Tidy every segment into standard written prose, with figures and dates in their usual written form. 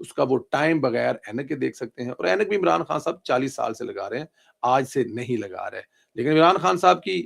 اس کا وہ ٹائم بغیر اینک کے دیکھ سکتے ہیں. اور اینک بھی عمران خان صاحب 40 سال سے لگا رہے ہیں, آج سے نہیں لگا رہے. لیکن عمران خان صاحب کی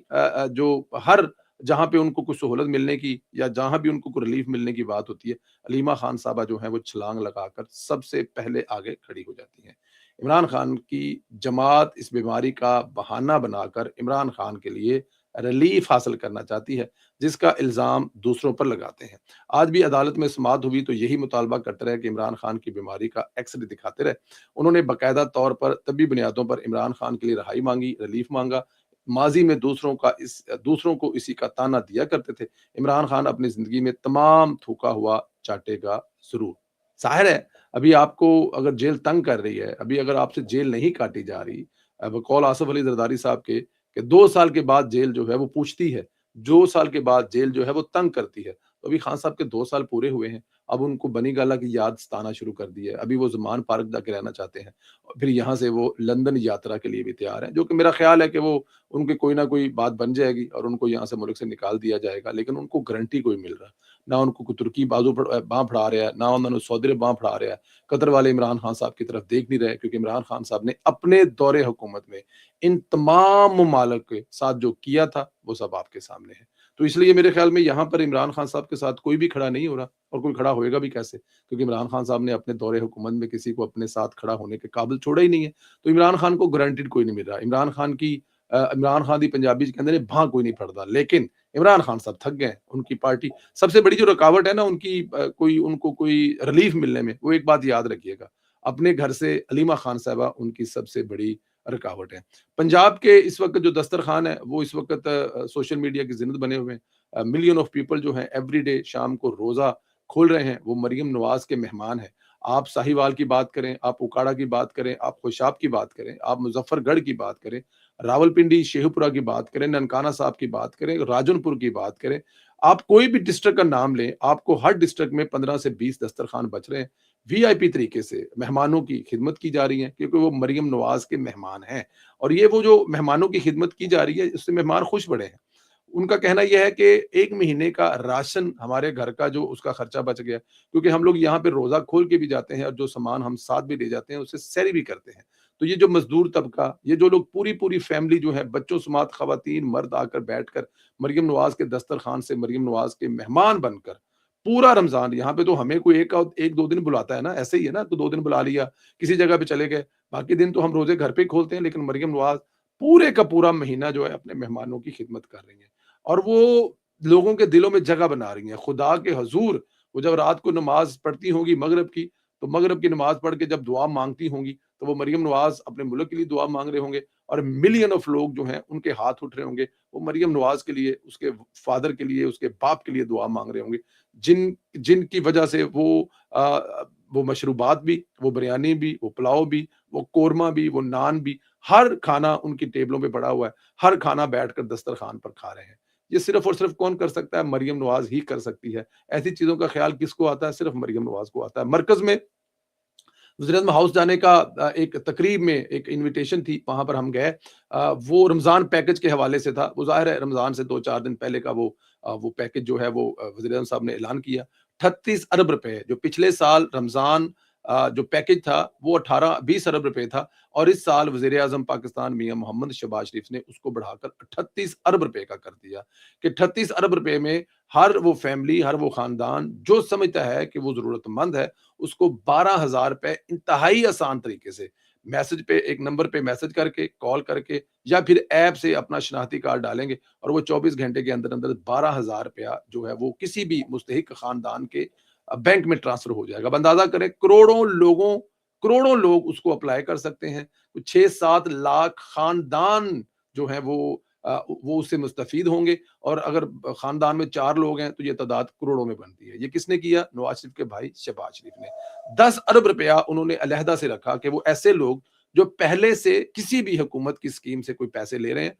جو ہر جہاں پہ ان کو کچھ سہولت ملنے کی یا جہاں بھی ان کو کوئی ریلیف ملنے کی بات ہوتی ہے, علیمہ خان صاحبہ جو ہیں وہ چھلانگ لگا کر سب سے پہلے آگے کھڑی ہو جاتی ہیں. عمران خان کی جماعت اس بیماری کا بہانہ بنا کر عمران خان کے لیے ریلیف حاصل کرنا چاہتی ہے, جس کا الزام دوسروں پر لگاتے ہیں. آج بھی عدالت میں سماعت ہوئی تو یہی مطالبہ کرتے رہے کہ عمران خان کی بیماری کا ایکس رے دکھاتے رہے. انہوں نے باقاعدہ طور پر طبی بنیادوں پر عمران خان کے لیے رہائی مانگی, ریلیف مانگا. ماضی میں دوسروں کو اسی کا تانا دیا کرتے تھے. عمران خان اپنی زندگی میں تمام تھوکا ہوا چاٹے گا ضرور. ظاہر ہے ابھی آپ کو اگر جیل تنگ کر رہی ہے, ابھی اگر آپ سے جیل نہیں کاٹی جا رہی, بقول آصف علی زرداری صاحب کے کہ 2 سال کے بعد جیل جو ہے وہ پوچھتی ہے, 2 سال کے بعد جیل جو ہے وہ تنگ کرتی ہے. تو ابھی خان صاحب کے 2 سال پورے ہوئے ہیں, اب ان کو بنی گالہ کی یاد ستانا شروع کر دی ہے. ابھی وہ زمان پارک جا کے رہنا چاہتے ہیں, اور پھر یہاں سے وہ لندن یاترا کے لیے بھی تیار ہیں, جو کہ میرا خیال ہے کہ وہ ان کی کوئی نہ کوئی بات بن جائے گی اور ان کو یہاں سے ملک سے نکال دیا جائے گا. لیکن ان کو گارنٹی کوئی مل رہا, نہ ان کو کوئی ترکی باں پھڑا رہا ہے, نہ انہوں نے سعودی عرب باں پھڑا رہا ہے. قطر والے عمران خان صاحب کی طرف دیکھ نہیں رہے, کیونکہ عمران خان صاحب نے اپنے دور حکومت میں ان تمام ممالک کے ساتھ جو کیا تھا وہ سب آپ کے سامنے ہے. تو اس لیے میرے خیال میں یہاں پر عمران خان صاحب کے ساتھ کوئی بھی کھڑا نہیں ہو رہا, اور کوئی کھڑا ہوئے گا بھی کیسے, کیونکہ عمران خان صاحب نے اپنے دور حکومت میں کسی کو اپنے ساتھ کھڑا ہونے کے قابل چھوڑا ہی نہیں ہے. تو عمران خان کو گارنٹیڈ کوئی نہیں مل رہا. عمران خان دی پنجابی کے اندر بھاں کوئی نہیں پڑتا, لیکن عمران خان صاحب تھک گئے. ان کی پارٹی سب سے بڑی جو رکاوٹ ہے نا ان کی, ان کو کوئی ریلیف ملنے میں, وہ ایک بات یاد رکھیے گا, اپنے گھر سے علیمہ خان صاحبہ ان کی سب سے بڑی رکاوٹ ہے. پنجاب کے اس وقت جو دسترخوان ہے وہ اس وقت سوشل میڈیا کی زینت بنے ہوئے ہیں. ملین آف پیپل جو ہیں ایوری ڈے شام کو روزہ کھول رہے ہیں, وہ مریم نواز کے مہمان ہیں. آپ ساہیوال کی بات کریں, آپ اکاڑا کی بات کریں, آپ خوشاب کی بات کریں, آپ مظفر گڑھ کی بات کریں, راولپنڈی شیخوپورہ کی بات کریں, ننکانہ صاحب کی بات کریں, راجن پور کی بات کریں, آپ کوئی بھی ڈسٹرکٹ کا نام لیں, آپ کو ہر ڈسٹرکٹ میں 15 سے 20 دسترخوان بچ رہے ہیں. وی آئی پی طریقے سے مہمانوں کی خدمت کی جا رہی ہے, کیونکہ وہ مریم نواز کے مہمان ہیں. اور یہ وہ جو مہمانوں کی خدمت کی جا رہی ہے, اس سے مہمان خوش بڑے ہیں. ان کا کہنا یہ ہے کہ 1 مہینے کا راشن ہمارے گھر کا جو اس کا خرچہ بچ گیا, کیونکہ ہم لوگ یہاں پہ روزہ کھول کے بھی جاتے ہیں اور جو سامان ہم ساتھ بھی لے جاتے ہیں اس سے سحری بھی کرتے ہیں. تو یہ جو مزدور طبقہ, یہ جو لوگ پوری فیملی جو ہے, بچوں سمات خواتین مرد آ کر بیٹھ کر مریم نواز کے دسترخوان سے مریم نواز کے مہمان بن کر پورا رمضان, یہاں پہ تو ہمیں کوئی ایک دو دن بلاتا ہے نا, ایسے ہی ہے نا, تو 2 دن بلا لیا, کسی جگہ پہ چلے گئے, باقی دن تو ہم روزے گھر پہ کھولتے ہیں. لیکن مریم نواز پورے کا پورا مہینہ جو ہے اپنے مہمانوں کی خدمت کر رہی ہیں, اور وہ لوگوں کے دلوں میں جگہ بنا رہی ہیں. خدا کے حضور وہ جب رات کو نماز پڑھتی ہوں گی مغرب کی, تو مغرب کی نماز پڑھ کے جب دعا مانگتی ہوں گی تو وہ مریم نواز اپنے ملک کے لیے دعا مانگ رہے ہوں گے, اور ملین آف لوگ جو ہیں ان کے ہاتھ اٹھ رہے ہوں گے, وہ مریم نواز کے لیے, اس کے فادر کے لیے, اس کے باپ کے لیے دعا مانگ رہے ہوں گے, جن کی وجہ سے وہ مشروبات بھی, وہ بریانی بھی, وہ پلاؤ بھی, وہ قورمہ بھی, وہ نان بھی, ہر کھانا ان کی ٹیبلوں پہ پڑا ہوا ہے, ہر کھانا بیٹھ کر دسترخوان پر کھا رہے ہیں. یہ صرف اور صرف کون کر سکتا ہے؟ مریم نواز ہی کر سکتی ہے. ایسی چیزوں کا خیال کس کو آتا ہے؟ صرف مریم نواز کو آتا ہے. مرکز میں وزیراعظم ہاؤس جانے کا ایک تقریب میں ایک انویٹیشن تھی, وہاں پر ہم گئے. وہ رمضان پیکج کے حوالے سے تھا. وہ ظاہر ہے رمضان سے 2-4 دن پہلے کا وہ پیکج جو ہے وہ وزیراعظم صاحب نے اعلان کیا. 38 ارب روپے, جو پچھلے سال رمضان جو پیکج تھا وہ 18-20 ارب روپے تھا, اور اس سال وزیر اعظم پاکستان میاں محمد شہباز شریف نے اس کو بڑھا کر 38 ارب روپے کا کر دیا, کہ 38 ارب روپے میں ہر وہ فیملی, ہر وہ خاندان جو سمجھتا ہے کہ وہ ضرورت مند ہے, اس کو 12,000 روپے انتہائی آسان طریقے سے میسج پہ, ایک نمبر پہ میسج کر کے, کال کر کے, یا پھر ایپ سے اپنا شناختی کارڈ ڈالیں گے, اور وہ 24 گھنٹے کے اندر 12,000 روپیہ جو ہے وہ کسی بھی مستحق خاندان کے بینک میں ٹرانسفر ہو جائے گا. اب اندازہ کریں, کروڑوں لوگ اس کو اپلائی کر سکتے ہیں. 6-7 لاکھ خاندان جو ہیں وہ اس سے مستفید ہوں گے, اور اگر خاندان میں 4 لوگ ہیں تو یہ تعداد کروڑوں میں بنتی ہے. یہ کس نے کیا؟ نواز شریف کے بھائی شہباز شریف نے. 10 ارب روپیہ انہوں نے علیحدہ سے رکھا کہ وہ ایسے لوگ جو پہلے سے کسی بھی حکومت کی اسکیم سے کوئی پیسے لے رہے ہیں,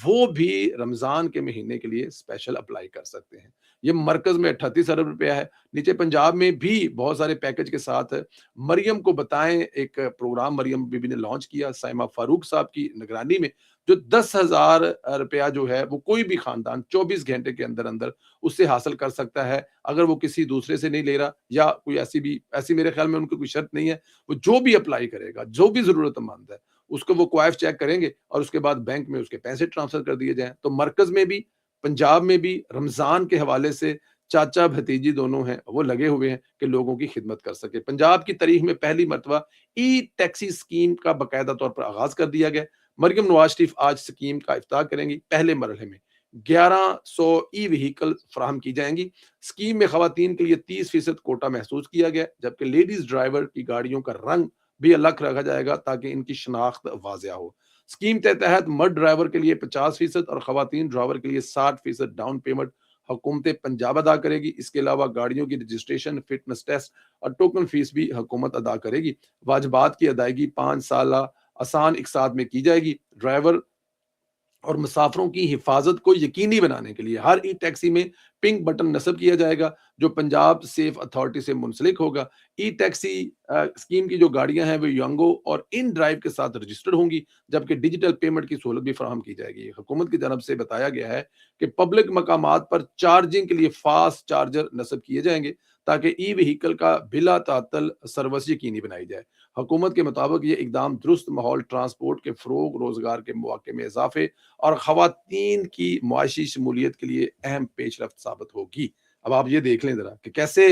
وہ بھی رمضان کے مہینے کے لیے اسپیشل اپلائی کر سکتے ہیں۔ یہ مرکز میں 38 ارب روپیہ ہے، نیچے پنجاب میں بھی بہت سارے پیکج کے ساتھ ہے۔ مریم کو بتائیں ایک پروگرام مریم بی بی نے لانچ کیا سائمہ فاروق صاحب کی نگرانی میں، جو 10,000 روپیہ جو ہے وہ کوئی بھی خاندان 24 گھنٹے کے اندر اندر اس سے حاصل کر سکتا ہے، اگر وہ کسی دوسرے سے نہیں لے رہا یا کوئی ایسی میرے خیال میں ان کو کوئی شرط نہیں ہے، وہ جو بھی اپلائی کرے گا، جو بھی ضرورت مند ہے اس کو وہ کوائف چیک کریں گے اور اس کے بعد بینک میں اس کے پیسے ٹرانسفر کر دیے جائیں۔ تو مرکز میں بھی پنجاب میں بھی رمضان کے حوالے سے چاچا بھتیجی دونوں ہیں وہ لگے ہوئے ہیں کہ لوگوں کی خدمت کر سکے۔ پنجاب کی تاریخ میں پہلی مرتبہ ای ٹیکسی اسکیم کا باقاعدہ طور پر آغاز کر دیا گیا۔ مریم نواز شریف آج اسکیم کا افتتاح کریں گی۔ پہلے مرحلے میں 1100 ای وہیکل فراہم کی جائیں گی۔ اسکیم میں خواتین کے لیے 30% کوٹا محسوس کیا گیا، جبکہ لیڈیز ڈرائیور کی گاڑیوں کا رنگ بھی الگ رکھا جائے گا تاکہ ان کی شناخت واضح ہو۔ اسکیم کے تحت مرد ڈرائیور کے لیے 50% اور خواتین ڈرائیور کے لیے 60% ڈاؤن پیمنٹ حکومت پنجاب ادا کرے گی۔ اس کے علاوہ گاڑیوں کی رجسٹریشن، فٹنس ٹیسٹ اور ٹوکن فیس بھی حکومت ادا کرے گی۔ واجبات کی ادائیگی 5 سالہ آسان اقساط میں کی جائے گی۔ ڈرائیور اور مسافروں کی حفاظت کو یقینی بنانے کے لیے ہر ای ٹیکسی میں پنک بٹن نصب کیا جائے گا جو پنجاب سیف اتھارٹی سے منسلک ہوگا۔ ای ٹیکسی اسکیم کی جو گاڑیاں ہیں وہ یانگو اور ان ڈرائیو کے ساتھ رجسٹرڈ ہوں گی، جبکہ ڈیجیٹل پیمنٹ کی سہولت بھی فراہم کی جائے گی۔ حکومت کی جانب سے بتایا گیا ہے کہ پبلک مقامات پر چارجنگ کے لیے فاسٹ چارجر نصب کیے جائیں گے تاکہ ای وہیکل کا بلا تعطل سروس یقینی بنائی جائے۔ حکومت کے مطابق یہ اقدام درست ماحول، ٹرانسپورٹ کے فروغ، روزگار کے مواقع میں اضافے اور خواتین کی معاشی شمولیت کے لیے اہم پیش رفت ثابت ہوگی۔ اب آپ یہ دیکھ لیں ذرا کہ کیسے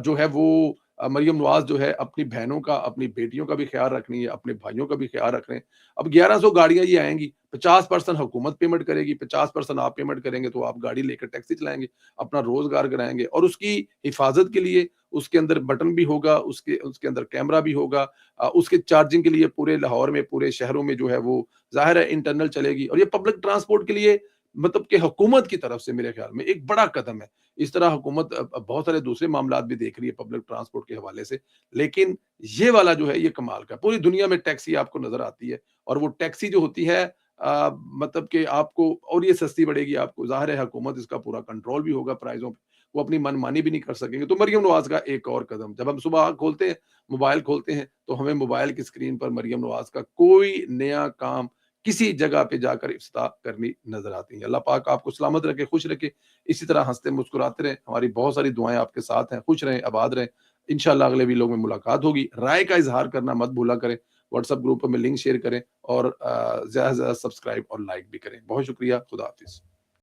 جو ہے وہ مریم نواز جو ہے اپنی بہنوں کا، اپنی بیٹیوں کا بھی خیال رکھ رہی ہے، اپنے بھائیوں کا بھی خیال رکھ رہے ہیں۔ اب 1100 گاڑیاں یہ آئیں گی، 50% حکومت پیمنٹ کرے گی، 50% آپ پیمنٹ کریں گے تو آپ گاڑی لے کر ٹیکسی چلائیں گے، اپنا روزگار کرائیں گے، اور اس کی حفاظت کے لیے اس کے اندر بٹن بھی ہوگا، اس کے اندر کیمرہ بھی ہوگا، اس کے چارجنگ کے لیے پورے لاہور میں، پورے شہروں میں جو ہے وہ ظاہر ہے انٹرنل چلے گی، اور یہ پبلک ٹرانسپورٹ کے لیے مطلب کہ حکومت کی طرف سے میرے خیال میں ایک بڑا قدم ہے۔ اس طرح حکومت بہت سارے دوسرے معاملات بھی دیکھ رہی ہے پبلک ٹرانسپورٹ کے حوالے سے، لیکن یہ والا جو ہے یہ کمال کا۔ پوری دنیا میں ٹیکسی آپ کو نظر آتی ہے، اور وہ ٹیکسی جو ہوتی ہے مطلب کہ آپ کو، اور یہ سستی پڑے گی آپ کو، ظاہر ہے حکومت اس کا پورا کنٹرول بھی ہوگا پرائزوں پہ، وہ اپنی من مانی بھی نہیں کر سکیں گے۔ تو مریم نواز کا ایک اور قدم، جب ہم صبح کھولتے ہیں، موبائل کھولتے ہیں، تو ہمیں موبائل کی اسکرین پر مریم نواز کا کوئی نیا کام کسی جگہ پہ جا کر افتتاح کرنی نظر آتی ہیں۔ اللہ پاک آپ کو سلامت رکھے، خوش رکھے، اسی طرح ہنستے مسکراتے رہیں۔ ہماری بہت ساری دعائیں آپ کے ساتھ ہیں، خوش رہیں، آباد رہیں۔ انشاءاللہ اگلے ویلوگ میں ملاقات ہوگی۔ رائے کا اظہار کرنا مت بھولا کریں، واٹس ایپ گروپ میں لنک شیئر کریں، اور زیادہ سے زیادہ سبسکرائب اور لائک بھی کریں۔ بہت شکریہ، خدا حافظ۔